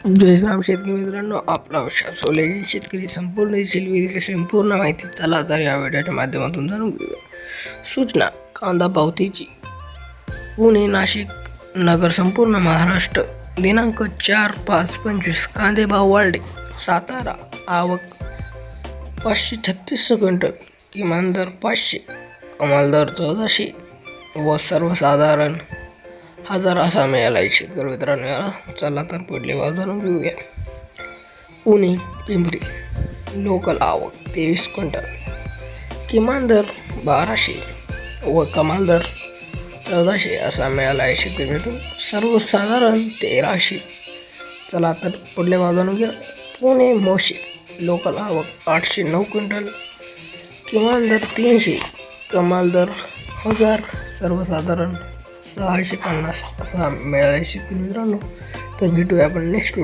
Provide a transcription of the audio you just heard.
जय श्रीराम शेतकरी मित्रांनो, आपला सोले शेतकरी संपूर्ण शेतकरी संपूर्ण माहिती चला तर या व्हिडिओच्या माध्यमातून जाणून घेऊया. सूचना: कांदा पावतीची पुणे, नाशिक, नगर, संपूर्ण महाराष्ट्र. दिनांक 4/5/25. कांदे भाव वाढले. सातारा आवक 536 क्विंटल, किमान दर 500, कमाल दर 1400 व सर्वसाधारण 1000 असा मिळाला. शेतकरी मित्रांनो, चला तर पुढले भाव जाणून घेऊया. पुणे पिंपरी लोकल आवक 23 क्विंटल, किमान दर 1200 व कमाल दर 1400 असा मिळाला आहे. शेतकरी मित्रांनो, सर्वसाधारण 1300. चला तर पुढले भाव जाणून घेऊया. पुणे मोशी लोकल आवक 809 क्विंटल, किमान दर 300, कमाल दर 1000, सर्वसाधारण 650 असा मिळाला. शेतकरी मित्रांनो, तर भेटूया आपण नेक्स्ट